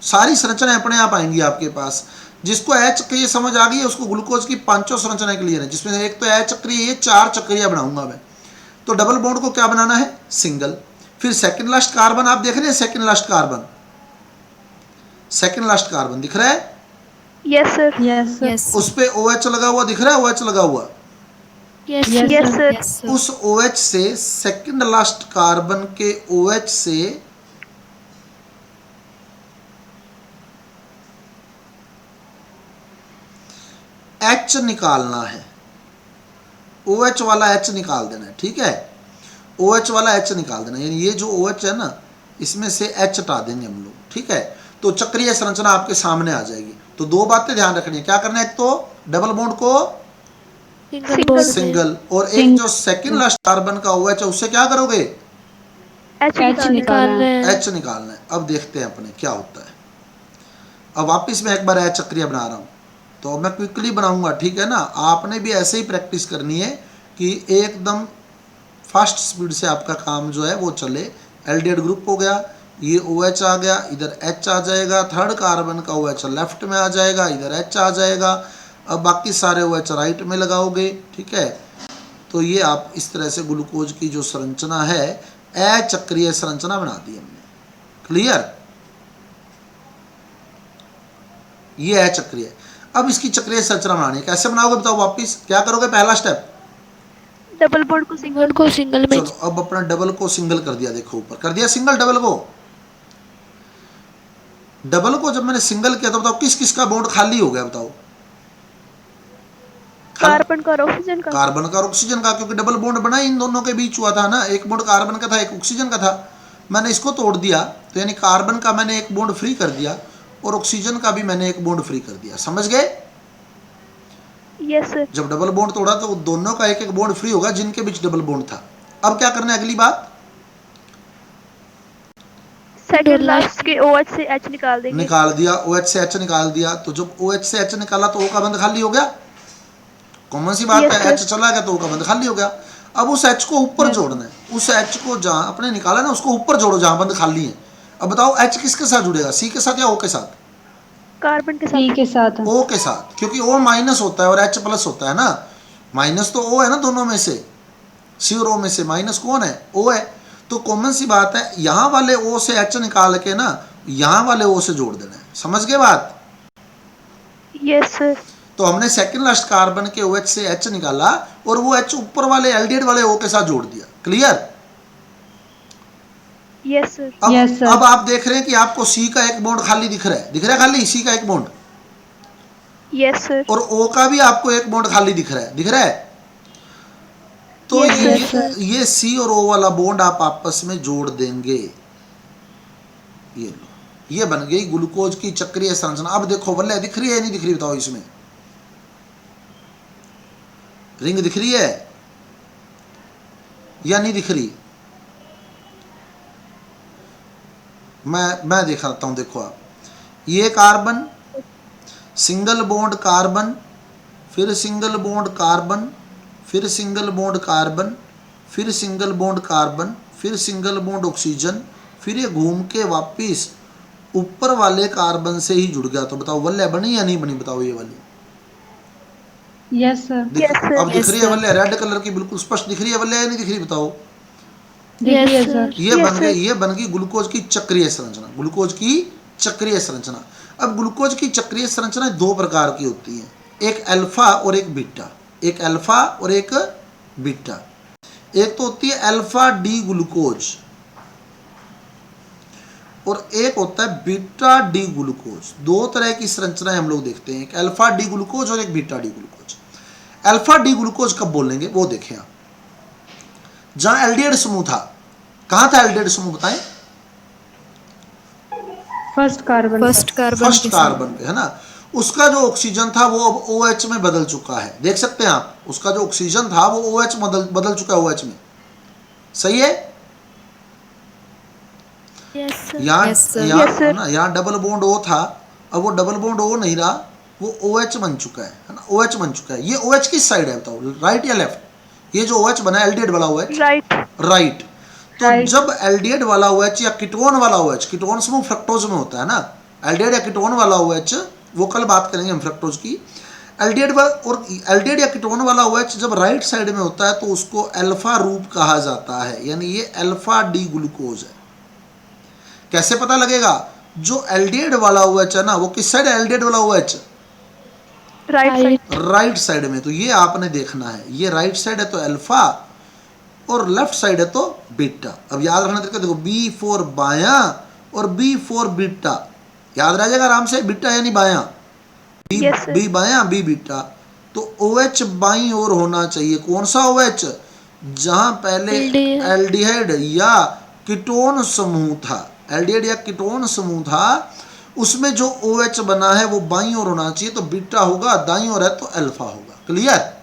सारी संरचनाएं अपने आप आएंगी आपके पास। जिसको अचक्रीय समझ आ गई है उसको ग्लूकोज की पांचों संरचनाएं क्लियर है, जिसमें एक तो अचक्रीय, ये चार चक्रीय बनाऊंगा मैं। तो डबल बॉन्ड को क्या बनाना है? सिंगल। फिर सेकंड लास्ट कार्बन आप देख रहे हैं, second last carbon, second last carbon दिख रहा है? Yes sir. Yes sir. Yes उस पे OH लगा हुआ दिख रहा है? OH लगा हुआ, yes Yes, yes sir. Sir. Yes sir. उस OH से सेकंड लास्ट कार्बन के OH से H निकालना है। OH वाला H निकाल देना है, ठीक है। OH वाला H निकाल देना, यानी ये जो OH है ना, इसमें से H हटा देंगे हम लोग, ठीक है। तो चक्रीय संरचना आपके सामने आ जाएगी। तो दो बातें ध्यान रखनी है, क्या करना है? एक तो डबल बॉन्ड को सिंगल। सिंगल, और एक जो सेकंड लास्ट कार्बन का OH है उससे क्या करोगे? एच H निकालना है। H निकालना है। अब देखते हैं अपने क्या होता है। अब वापस मैं एक बार H चक्रीय बना रहा हूँ, तो मैं क्विकली बनाऊंगा, ठीक है ना। आपने भी ऐसे ही प्रैक्टिस करनी है कि एकदम फास्ट स्पीड से आपका काम जो है वो चले। एल्डिहाइड ग्रुप हो गया, ये OH आ गया, इधर H आ जाएगा, थर्ड कार्बन का OH लेफ्ट में आ जाएगा, इधर H आ जाएगा। अब बाकी सारे OH राइट में लगाओगे, ठीक है। तो ये आप इस तरह से ग्लूकोज की जो संरचना है अचक्रीय संरचना बना दी हमने। क्लियर? ये अचक्रीय। अब इसकी चक्रीय संरचना बनानी है, कैसे बनाओगे बताओ? वापिस क्या करोगे? पहला स्टेप, डबल बॉन्ड को सिंगल में। चलो अब अपना डबल को सिंगल कर दिया, देखो ऊपर कर दिया सिंगल। डबल को जब मैंने सिंगल किया तो बताओ किस किस का बॉन्ड खाली हो गया? बताओ, कार्बन का और ऑक्सीजन का। कार्बन का और ऑक्सीजन का, क्योंकि डबल बॉन्ड बना इन दोनों के बीच हुआ था ना, एक बॉन्ड कार्बन का था एक ऑक्सीजन का था, मैंने इसको तोड़ दिया तो यानी कार्बन का मैंने एक बॉन्ड फ्री कर दिया और ऑक्सीजन का भी मैंने एक बॉन्ड फ्री कर दिया। समझ गए? Yes sir. जब डबल बॉन्ड तोड़ा तो दोनों का एक एक बॉन्ड फ्री होगा जिनके बीच डबल बॉन्ड था। अब क्या करना है अगली बात, सेकंड लास्ट के OH से H निकाल देंगे। निकाल दिया, OH से H निकाल दिया, तो जब OH से H निकाला तो O का बंद खाली हो गया, कॉमन सी बात Yes, है, sir. H चला गया तो O का बंद खाली हो गया। अब उस H को ऊपर जोड़ना है, उस H को जहाँ अपने निकाला ना उसको ऊपर जोड़ो जहाँ बंद खाली है। अब बताओ H किसके साथ जुड़ेगा, C के साथ या O के साथ? कार्बन के सी साथ। के साथ। O के साथ, क्योंकि O माइनस होता है और H प्लस होता है ना, माइनस तो O है ना दोनों में से, C और O में से माइनस कौन है? O है। तो कॉमन सी बात है, यहाँ वाले O से H निकाल के ना यहाँ वाले O से जोड़ देना है। समझ गए बात? Yes sir. तो हमने सेकंड लास्ट कार्बन के OH से H निकाला और वो H ऊपर वाले एल्डिहाइड वाले O के साथ जोड़ दिया। क्लियर? Yes sir. अब Yes, sir. अब आप देख रहे हैं कि आपको C का एक बॉन्ड खाली दिख रहा है, दिख रहा है खाली C का एक बॉन्ड, यस सर। और O का भी आपको एक बॉन्ड खाली दिख रहा है, दिख रहा है? तो Yes, ये C और O वाला बॉन्ड आप आपस में जोड़ देंगे। ये लो, ये बन गई ग्लूकोज की चक्रीय संरचना। अब देखो वल्ले दिख रही है नहीं दिख रही, बताओ इसमें रिंग दिख रही है या नहीं दिख रही? मैं दिखाता हूं, देखो आप, ये कार्बन, सिंगल बॉन्ड कार्बन, फिर सिंगल बॉन्ड कार्बन, फिर सिंगल बॉन्ड कार्बन, फिर सिंगल बॉन्ड कार्बन, फिर सिंगल बॉन्ड ऑक्सीजन, फिर ये घूम के वापिस ऊपर वाले कार्बन से ही जुड़ गया। तो बताओ वल्ले बनी या नहीं बनी, बताओ ये वाली यस सर। अब दिख रही है वल्ले, रेड कलर की बिल्कुल स्पष्ट दिख रही है वल्ले या नहीं दिख रही, बताओ? दिख रही है सर। ये बन गई ग्लूकोज की चक्रीय संरचना, ग्लूकोज की चक्रीय संरचना। अब ग्लूकोज की चक्रीय संरचना दो प्रकार की होती है, एक अल्फा और एक बीटा, एक अल्फा और एक बीटा। एक तो होती है अल्फा डी ग्लूकोज और एक होता है बीटा डी ग्लूकोज। दो तरह की संरचनाएं हम लोग देखते हैं, एक अल्फा डी ग्लूकोज और एक beta D glucose. Alpha D glucose कब बोलेंगे वो देखें आप, जहां एल्डिहाइड समूह था, कहां था एल्डिहाइड समूह बताएं? First carbon. फर्स्ट कार्बन पे है ना, उसका जो ऑक्सीजन था वो अब OH में बदल चुका है, देख सकते हैं आप, उसका जो ऑक्सीजन था वो OH बदल चुका है OH में। सही है? यहाँ डबल बॉन्ड O था, अब वो डबल बॉन्ड O नहीं रहा, वो OH बन चुका है ना, OH बन चुका है। ये OH किस साइड है बताओ, राइट या लेफ्ट? ये जो OH बना है एल्डिहाइड वाला OH, राइट। तो जब एल्डिहाइड वाला OH या कीटोन वाला OH, कीटोन समूह फ्रक्टोज में होता है ना, एल्डिहाइड या कीटोन वाला OH, वो कल बात करेंगे हम फ्रक्टोज की। एल्डिहाइड या कीटोन वाला OH जब राइट साइड में होता है तो उसको अल्फा रूप कहा जाता है, यानी ये अल्फा डी ग्लूकोज है। कैसे पता लगेगा? जो एल्डिहाइड वाला OH है ना, वो किस साइड है एल्डिहाइड वाला OH? राइट साइड में। तो ये आपने देखना है, ये राइट साइड है तो अल्फा और लेफ्ट साइड है तो बीटा। अब याद रखना तरीका देखो, B फॉर बायां और B फॉर बीटा, याद रह जाएगा आराम से, बीटा यानी बायां, B बायां B बीटा। तो OH बाईं ओर होना चाहिए। कौन सा OH? जहां पहले एल्डिहाइड या कीटोन समूह था, एल्डिहाइड या कीटोन समूह था, उसमें जो OH बना है वो बाईं ओर होना चाहिए, तो बीटा होगा, दाईं ओर है तो अल्फा होगा। क्लियर?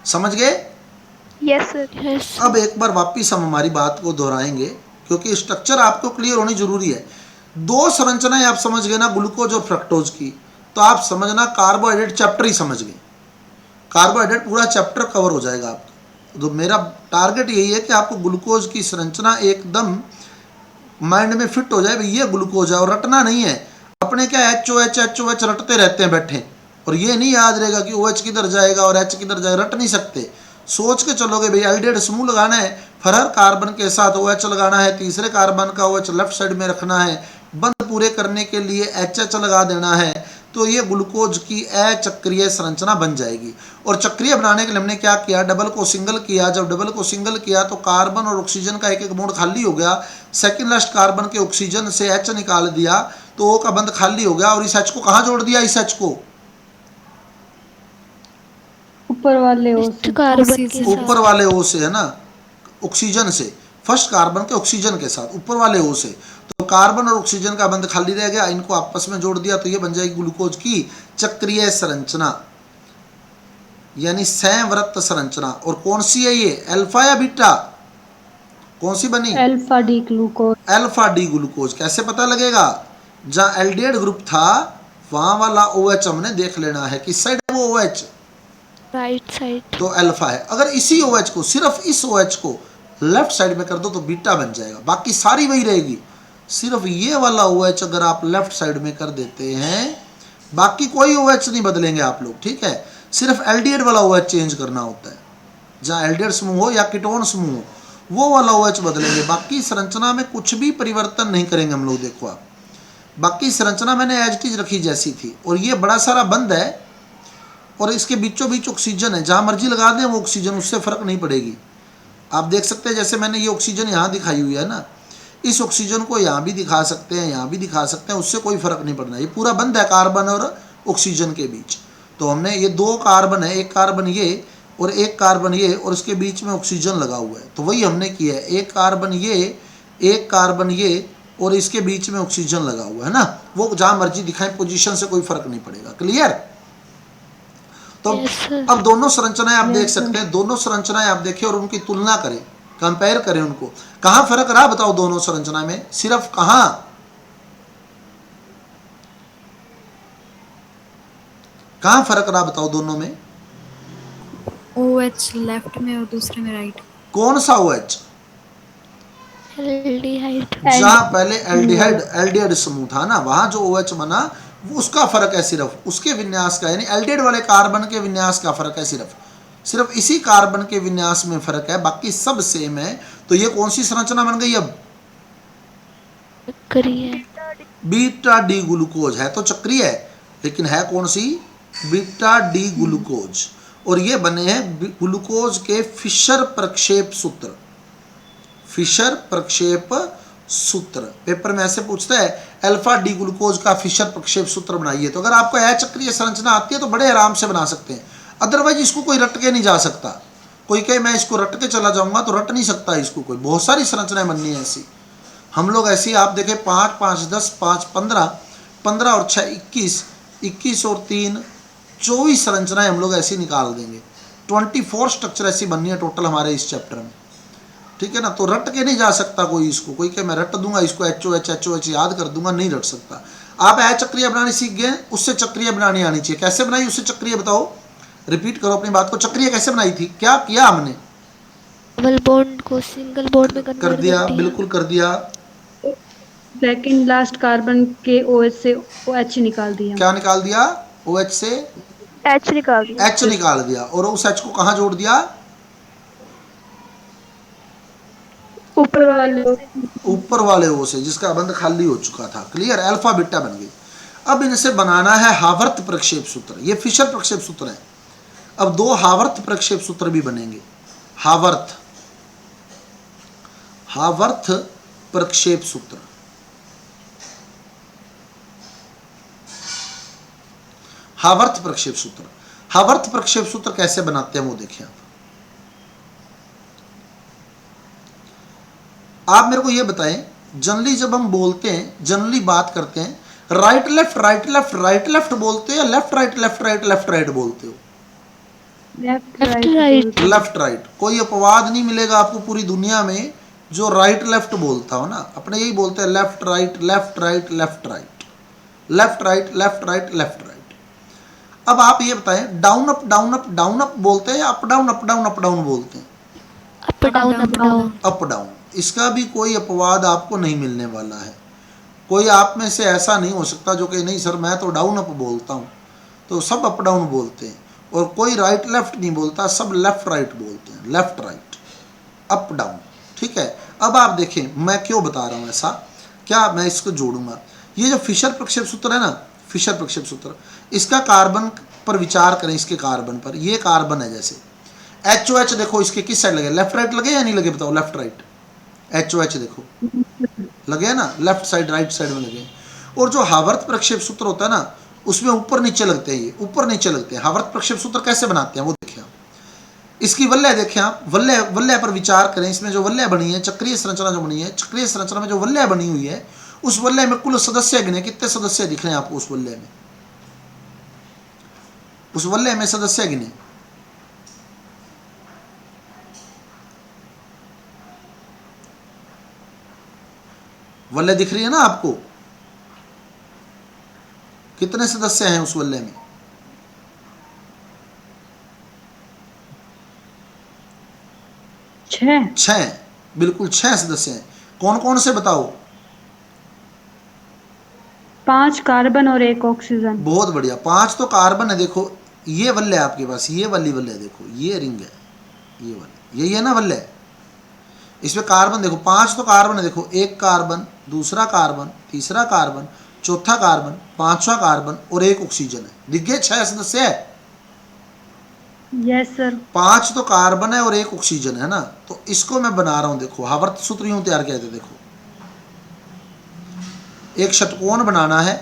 समझ गए? Yes sir. अब एक बार वापिस हम हमारी बात को दोहराएंगे क्योंकि स्ट्रक्चर आपको क्लियर होनी जरूरी है। दो संरचनाएं आप समझ गए ना, ग्लूकोज और फ्रक्टोज की, तो आप समझना कार्बोहाइड्रेट चैप्टर ही समझ गए, कार्बोहाइड्रेट पूरा चैप्टर कवर हो जाएगा आपका। तो मेरा टारगेट यही है कि आपको ग्लूकोज की संरचना एकदम माइंड में फिट हो जाए, भाई ये ग्लूकोज है, और रटना नहीं है। अपने क्या HOH रटते रहते हैं बैठे, और ये नहीं याद रहेगा कि OH किधर जाएगा और H किधर जाएगा, रट नहीं सकते। सोच के चलोगे भाई एल्डिहाइड समूह लगाना है, फिर हर कार्बन के साथ OH लगाना है, तीसरे कार्बन का OH लेफ्ट साइड में रखना है, बंद पूरे करने के लिए HH लगा देना है, तो ये ग्लूकोज की अचक्रीय संरचना बन जाएगी। और चक्रीय बनाने के लिए हमने क्या किया, डबल को सिंगल किया। जब डबल को सिंगल किया तो कार्बन और ऑक्सीजन का एक एक बॉन्ड खाली हो गया, सेकंड लास्ट कार्बन के ऑक्सीजन से H निकाल दिया तो O का बंद खाली हो गया, और इस H को कहाँ जोड़ दिया, इस H को ऊपर वाले O से। कार्बन के ऊपर साथ। वाले O से है ना, ऑक्सीजन से, फर्स्ट कार्बन के ऑक्सीजन के साथ ऊपर वाले O से। तो कार्बन और ऑक्सीजन का बंध खाली रह गया, इनको आपस में जोड़ दिया तो ये बन जाएगी ग्लूकोज की चक्रीय संरचना, यानी संवृत्त संरचना। और कौन सी है ये, अल्फा या बीटा, कौन सी बनी, alpha D glucose. Alpha D glucose. कैसे पता लगेगा, जहां एल्डिहाइड ग्रुप था वहां वाला OH हमने देख लेना है, किस साइड है वो OH, राइट साइड, तो अल्फा है। अगर इसी OH को, सिर्फ इस OH को लेफ्ट साइड में कर दो तो बीटा बन जाएगा, बाकी सारी वही रहेगी। सिर्फ ये वाला OH अगर आप लेफ्ट साइड में कर देते हैं, बाकी कोई OH नहीं बदलेंगे आप लोग, ठीक है। सिर्फ एल्डिहाइड वाला OH चेंज करना होता है, जहाँ एल्डिहाइड समूह हो या कीटोन समूह हो वो वाला OH बदलेंगे, बाकी संरचना में कुछ भी परिवर्तन नहीं करेंगे हम लोग। देखो आप, बाकी संरचना मैंने एज इट इज रखी जैसी थी। और ये बड़ा सारा बंद है और इसके बीचों बीच ऑक्सीजन है, जहाँ मर्जी लगा दें वो ऑक्सीजन, उससे फर्क नहीं पड़ेगी। आप देख सकते हैं जैसे मैंने ये ऑक्सीजन यहाँ दिखाई हुई है ना, इस ऑक्सीजन को यहाँ भी दिखा सकते हैं, यहाँ भी दिखा सकते हैं, उससे कोई फर्क नहीं पड़ना। ये पूरा बंद है कार्बन और ऑक्सीजन के बीच। तो हमने ये दो कार्बन है, एक कार्बन ये और एक कार्बन ये, और इसके बीच में ऑक्सीजन लगा हुआ है, तो वही हमने किया है, एक कार्बन ये, एक कार्बन ये, और इसके बीच में ऑक्सीजन लगा हुआ है ना। वो जहां मर्जी दिखाएं, पोजीशन से कोई फर्क नहीं पड़ेगा। क्लियर। तो अब दोनों संरचनाएं आप देख सकते हैं, दोनों संरचनाएं आप देखें और उनकी तुलना करें, कंपेयर करें उनको। कहां फर्क रहा बताओ दोनों संरचना में, सिर्फ कहां, कहां फर्क रहा बताओ दोनों में। OH लेफ्ट में और दूसरे में राइट। कौन सा OH, एल्डिहाइड, जहां पहले एल्डिहाइड समूह था ना, वहां जो OH बना वो उसका फर्क है, सिर्फ उसके विन्यास का, यानी एल्डिहाइड वाले कार्बन के विन्यास का फर्क है, सिर्फ इसी कार्बन के विन्यास में फर्क है, बाकी सब सेम है। तो ये कौन सी संरचना बन गई अब, चक्रीय, बीटा डी ग्लूकोज। है तो चक्रीय है, लेकिन है कौन सी, बीटा डी ग्लूकोज। और ये बने हैं ग्लूकोज के फिशर प्रक्षेप सूत्र, फिशर प्रक्षेप सूत्र। पेपर में ऐसे पूछता है अल्फा डी ग्लूकोज का फिशर प्रक्षेप सूत्र बनाइए। तो अगर आपको अचक्रीय संरचना आती है तो बड़े आराम से बना सकते हैं, अदरवाइज इसको कोई रट के नहीं जा सकता। कोई कहे मैं इसको रट के चला जाऊंगा तो रट नहीं सकता इसको कोई, बहुत सारी संरचनाएं बननी है ऐसी। हम लोग ऐसी आप देखें 5, 5, 10, 5, 15, 15 और 6, 21, 21 और 3, 24 संरचनाएं हम लोग ऐसी निकाल देंगे। 24 स्ट्रक्चर ऐसी बननी है टोटल हमारे इस चैप्टर में, ठीक है ना। तो रट के नहीं जा सकता कोई इसको, कोई कहे मैं रट दूंगा इसको, HOH याद कर दूंगा, नहीं रट सकता। आप अचक्रीय बनानी सीख गए, उससे चक्रीय बनानी आनी चाहिए। कैसे बनाई उससे चक्रीय, बताओ, रिपीट करो अपनी बात को। चक्रीय कैसे बनाई थी, क्या किया हमने, डबल बॉन्ड को सिंगल बॉन्ड में कर दिया, बिल्कुल कर दिया। सेकंड लास्ट कार्बन के OH से OH निकाल दिया। क्या निकाल दिया, OH से H निकाल दिया, H निकाल दिया, और उस H को कहाँ जोड़ दिया, ऊपर वाले O से, जिसका बंध खाली हो चुका था। क्लियर, अल्फा बीटा बन गई। अब इनसे बनाना है हावर्त प्रक्षेप सूत्र, ये फिशर प्रक्षेप सूत्र है। अब दो हावर्त प्रक्षेप सूत्र भी बनेंगे, हावर्त प्रक्षेप सूत्र। हावर्त प्रक्षेप सूत्र, हावर्त प्रक्षेप सूत्र कैसे बनाते हैं वो देखिए आप मेरे को ये बताएं। जनरली जब हम बोलते हैं, जनरली बात करते हैं, right left right left right left बोलते हो या left right left right left right बोलते हो, लेफ्ट राइट। कोई अपवाद नहीं मिलेगा आपको पूरी दुनिया में जो राइट लेफ्ट बोलता हो ना, अपने यही बोलते हैं left right left right left right, left right left right left right. अब आप ये बताएं, down up down up down up बोलते हैं या up down up down up down बोलते हैं, up down up down up down. इसका भी कोई अपवाद आपको नहीं मिलने वाला है। कोई आप में से ऐसा नहीं हो सकता जो कि नहीं सर मैं तो डाउन अप बोलता हूँ, तो सब अप डाउन बोलते हैं। और कोई राइट लेफ्ट नहीं बोलता, सब लेफ्ट राइट बोलते हैं, लेफ्ट राइट अप डाउन, ठीक है। अब आप देखें मैं क्यों बता रहा हूँ ऐसा, क्या मैं इसको जोड़ूंगा। ये जो फिशर प्रक्षेप सूत्र है ना, फिशर प्रक्षेप सूत्र, इसका कार्बन पर विचार करें, इसके कार्बन पर, ये कार्बन है जैसे HOH, देखो इसके किस साइड लगे, लेफ्ट राइट लगे या नहीं लगे बताओ, लेफ्ट राइट HOH देखो लगे ना, लेफ्ट साइड राइट साइड में लगे। और जो हावर्त प्रक्षेप सूत्र होता है ना, उसमें ऊपर नीचे लगते हैं, ये ऊपर नीचे लगते हैं। हावर्त प्रक्षेप सूत्र कैसे बनाते हैं वो देखिए। इसकी वलय देखें आप, वलय वलय पर विचार करें। इसमें जो वलय बनी है, चक्रीय संरचना जो बनी है, चक्रीय संरचना में जो वलय बनी हुई है, उस वलय में कुल सदस्य गिने, कितने सदस्य दिख रहे हैं आपको उस वलय में? उस वलय में सदस्य गिने। वलय दिख रही है ना आपको? कितने सदस्य हैं उस वलय में? 6, बिल्कुल 6 सदस्य हैं। कौन कौन से बताओ? 5 कार्बन और 1 ऑक्सीजन। बहुत बढ़िया, 5 तो कार्बन है। देखो ये वलय आपके पास, ये वाली वलय देखो, ये रिंग है, ये वाली, यही है ना वलय। इसमें कार्बन देखो, 5 तो कार्बन है। देखो, एक कार्बन, दूसरा कार्बन, तीसरा कार्बन, चौथा कार्बन, पांचवा कार्बन और 1 ऑक्सीजन है। दिख गए 6 सदस्य है। Yes sir. 5 तो कार्बन है और 1 ऑक्सीजन है ना। तो इसको मैं बना रहा हूं, देखो हावर्त सूत्र यूं तैयार किया था। देखो एक षटकोण बनाना है,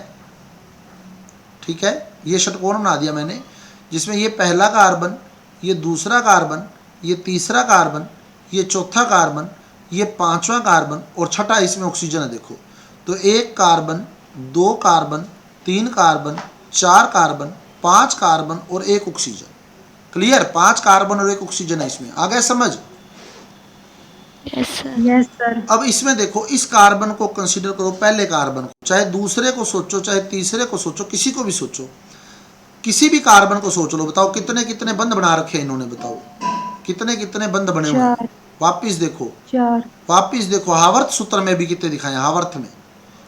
ठीक है, ये षटकोण बना दिया मैंने, जिसमें ये पहला कार्बन, ये दूसरा कार्बन, ये तीसरा कार्बन, ये चौथा कार्बन, ये पांचवा कार्बन और छठा इसमें ऑक्सीजन है। देखो तो 1 carbon, 2 carbon, 3 carbon, 4 carbon, 5 carbon और 1 ऑक्सीजन। क्लियर? 5 कार्बन और 1 ऑक्सीजन है इसमें। आ गया समझ? Yes sir. अब इसमें देखो, इस कार्बन को कंसीडर करो, पहले कार्बन को, चाहे दूसरे को सोचो, चाहे तीसरे को सोचो, किसी को भी सोचो, किसी भी कार्बन को सोच लो। बताओ कितने कितने बंध बना रखे हैं इन्होंने? बताओ कितने कितने बंध बने हुए हैं? वापिस देखो, 4। वापिस देखो, हावर्त सूत्र में भी कितने दिखाए हैं? हावर्त में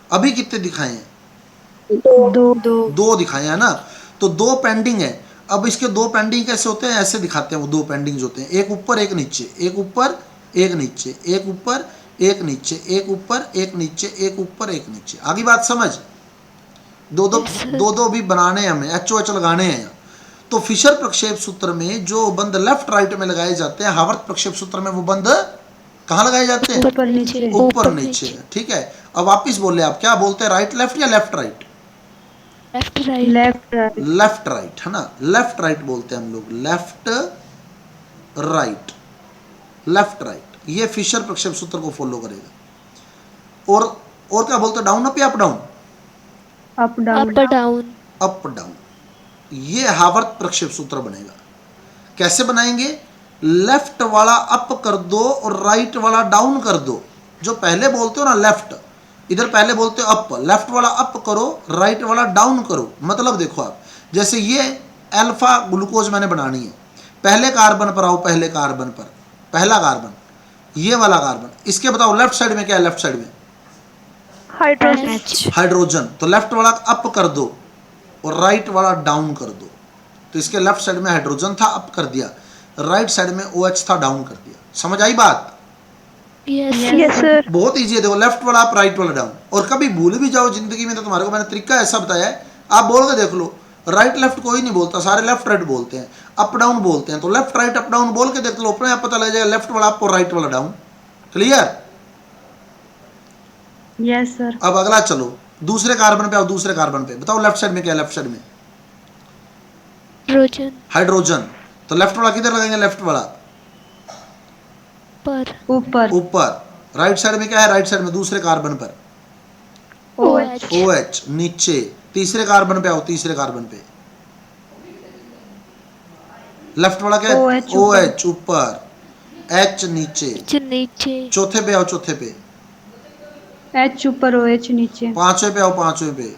अभी कितने दिखाए हैं? 2 दिखाए हैं ना। तो 2 पेंडिंग है। अब इसके 2 पेंडिंग कैसे होते हैं? ऐसे दिखाते हैं वो 2 पेंडिंग जो होते हैं, एक ऊपर एक नीचे, एक ऊपर एक नीचे, एक ऊपर एक नीचे, एक ऊपर एक नीचे, एक ऊपर एक नीचे। आगे बात समझ? दो भी बनाने हैं हमें, HOH लगाने हैं। तो फिशर प्रक्षेप सूत्र में जो बंद लेफ्ट राइट में लगाए जाते हैं, हावर्त प्रक्षेप सूत्र में वो बंद कहाँ लगाए जाते हैं? ऊपर नीचे। ठीक है। अब वापिस बोले, आप क्या बोलते हैं, राइट लेफ्ट या लेफ्ट राइट? लेफ्ट राइट है ना, लेफ्ट राइट बोलते हैं हम लोग, लेफ्ट राइट, लेफ्ट राइट। ये फिशर प्रक्षेप सूत्र को फॉलो करेगा। और क्या बोलते हैं, डाउन अप या up down? Up down. Up down. ये हावर्त प्रक्षेप सूत्र बनेगा। कैसे बनाएंगे? लेफ्ट वाला अप कर दो और राइट वाला डाउन कर दो। जो पहले बोलते हो ना लेफ्ट, इधर पहले बोलते हो अप, लेफ्ट वाला अप करो, राइट वाला डाउन करो। मतलब देखो आप, जैसे ये अल्फा ग्लूकोज मैंने बनानी है, पहले कार्बन पर आओ, पहले कार्बन पर, पहला कार्बन, ये वाला कार्बन, इसके बताओ लेफ्ट साइड में क्या है? लेफ्ट साइड में हाइड्रोजन। तो लेफ्ट वाला अप कर दो और राइट वाला डाउन कर दो। तो इसके लेफ्ट साइड में हाइड्रोजन था, अप कर दिया, राइट साइड में OH था, डाउन कर दिया। समझ आई बात? Yes sir. बहुत इजी है। देखो लेफ्ट वाला अप, राइट वाला डाउन। और कभी भूल भी जाओ जिंदगी में तो तुम्हारे को मैंने तरीका ऐसा बताया है, आप बोल के देख लो। राइट लेफ्ट कोई नहीं बोलता, सारे लेफ्ट राइट बोलते हैं, अप डाउन बोलते हैं। तो लेफ्ट राइट अप डाउन बोल के देख लो, अपने आप पता लग जाएगा लेफ्ट वाला अप और राइट वाला डाउन। क्लियर? Yes sir. अब अगला चलो, दूसरे कार्बन पे आओ। दूसरे कार्बन पे बताओ लेफ्ट साइड में क्या है? लेफ्ट साइड में हाइड्रोजन। तो लेफ्ट वाला किधर लगाएंगे? लेफ्ट वाला ऊपर। ऊपर। राइट साइड में क्या है? राइट साइड में दूसरे कार्बन पर OH नीचे। तीसरे कार्बन पे आओ, तीसरे कार्बन पे लेफ्ट वाला क्या है? OH ऊपर, H नीचे। चौथे पे आओ, चौथे पे H ऊपर OH नीचे। पांचवे पे आओ, पांचवे पे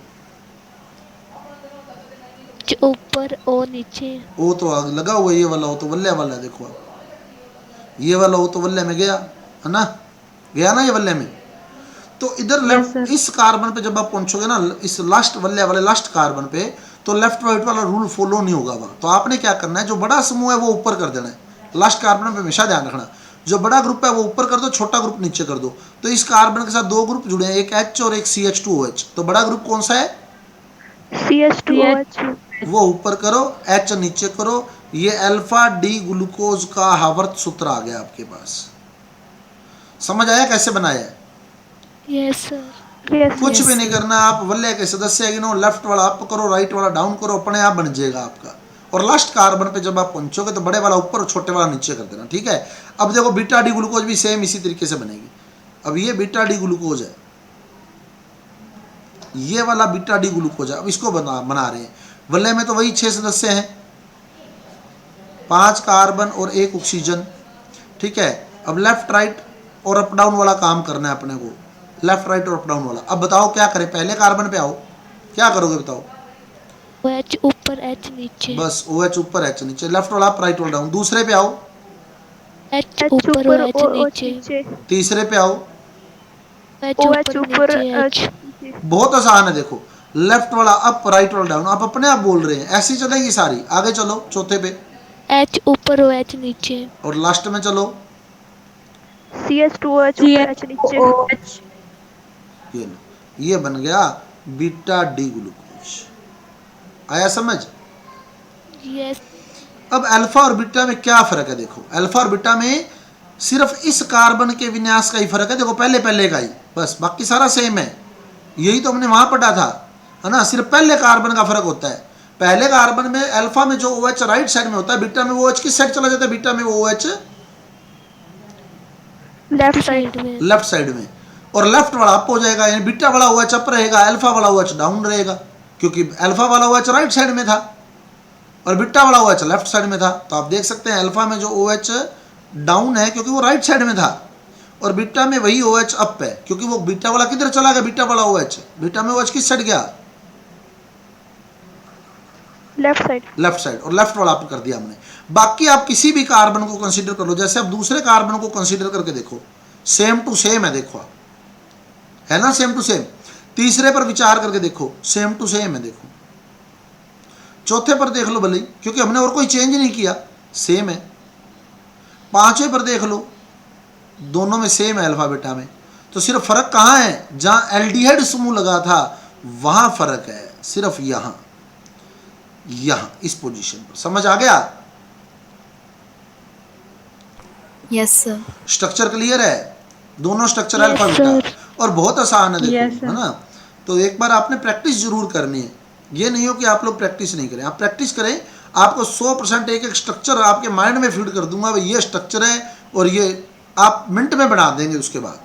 ऊपर O नीचे। O तो आग लगा हुआ, ये वाला O तो वल्ले वाला है। देखो आप, ये वाला O तो वल्ले में गया है ना, गया ना ये वल्ले में। तो इधर लेफ्ट, इस कार्बन पे जब आप पहुंचोगे ना, इस लास्ट वल्ले वाले लास्ट कार्बन पे, तो लेफ्ट राइट वाला रूल फॉलो नहीं होगा वहाँ। तो आपने क्या करना है, जो बड़ा समूह है वो ऊपर कर देना है। लास्ट कार्बन पे हमेशा ध्यान रखना, जो बड़ा ग्रुप है वो ऊपर कर दो, छोटा ग्रुप नीचे कर दो। तो इस कार्बन के साथ 2 ग्रुप जुड़े हैं, एक H और एक CH2OH। तो बड़ा ग्रुप कौन सा है? CH2OH। वो ऊपर करो, H नीचे करो। ये अल्फा डी ग्लूकोज का हावर्त सूत्र आ गया आपके पास। समझ आया कैसे बनाया है? Yes sir. कुछ भी नहीं करना, आप वल्ले के सदस्य गिनो, लेफ्ट वाला अप करो, राइट वाला डाउन करो, अपने आप बन जाएगा आपका। और लास्ट कार्बन पे जब आप पहुंचोगे तो बड़े वाला ऊपर और छोटे वाला नीचे कर देना, ठीक है। अब देखो बीटा डी ग्लूकोज भी सेम इसी तरीके से बनेगी। अब ये बीटा डी ग्लूकोज है, ये वाला बीटा डी ग्लूकोज है। अब इसको बना रहे हैं। वल्ले में तो वही 6 सदस्य हैं, 5 कार्बन और 1 ऑक्सीजन, ठीक है। अब लेफ्ट राइट और अप डाउन वाला काम करना है अपने को, लेफ्ट राइट और अप डाउन वाला। अब बताओ क्या करें, पहले कार्बन पे आओ, क्या करोगे बताओ? OH ऊपर H नीचे। बस OH ऊपर H नीचे, लेफ्ट वाला अप राइट वाला डाउन। दूसरे पे आओ, H ऊपर OH नीचे। तीसरे पे आओ, OH ऊपर H। बहुत आसान है। देखो लेफ्ट वाला अप राइट वाला डाउन, आप अपने आप बोल रहे हैं, ऐसी चलेगी सारी। आगे चलो चौथे पे, H ऊपर OH नीचे। और लास्ट में चलो CH2OH ऊपर H नीचे। CH ये लो, ये बन गया बीटा डी ग्लूकोज। आया समझ? यस। अब अल्फा और बीटा में क्या फर्क है? देखो अल्फा और बीटा में सिर्फ इस कार्बन के विन्यास का ही फर्क है, देखो पहले का ही, बस बाकी सारा सेम है। यही तो हमने वहां पढ़ा था, है ना। सिर्फ पहले कार्बन का फर्क होता है। पहले कार्बन में अल्फा में जो OH राइट साइड में होता है, बीटा में वो OH किस साइड चला जाता है? बीटा में वो OH लेफ्ट साइड में। लेफ्ट साइड में, और लेफ्ट वाला अप हो जाएगा, यानी बीटा वाला OH अप रहेगा, अल्फा वाला OH डाउन रहेगा, क्योंकि अल्फा वाला OH राइट साइड में था और बीटा वाला OH लेफ्ट साइड में था। तो आप देख सकते हैं अल्फा में जो OH डाउन है क्योंकि वो राइट साइड में था, और बीटा में वही OH अप है क्योंकि वो बीटा वाला किधर चला गया? बीटा वाला OH, बीटा में OH किस साइड गया? Left side. लेफ्ट साइड, और लेफ्ट वाला अप कर दिया हमने। बाकी आप किसी भी कार्बन को कंसीडर कर लो, जैसे आप दूसरे कार्बन को कंसीडर करके देखो, सेम टू सेम है, देखो आप, है ना, सेम टू सेम। तीसरे पर विचार करके देखो, सेम टू सेम है, देखो। चौथे पर देख लो भले, क्योंकि हमने और कोई चेंज नहीं किया, सेम है। पांचवें पर देख लो, दोनों में सेम है अल्फा बीटा में। तो सिर्फ फर्क कहाँ है? जहां एल्डिहाइड समूह लगा था वहां फर्क है, सिर्फ यहां इस पोजीशन पर। समझ आ गया? Yes sir. स्ट्रक्चर क्लियर है? दोनों स्ट्रक्चर अल्फा बीटा, और बहुत आसान है, देखो, है ना। तो एक बार आपने प्रैक्टिस जरूर करनी है। ये नहीं हो कि आप लोग प्रैक्टिस नहीं करें, आप प्रैक्टिस करें। आपको 100% एक स्ट्रक्चर आपके माइंड में फीड कर दूंगा, भाई ये स्ट्रक्चर है, और ये आप मिनट में बना देंगे उसके बाद।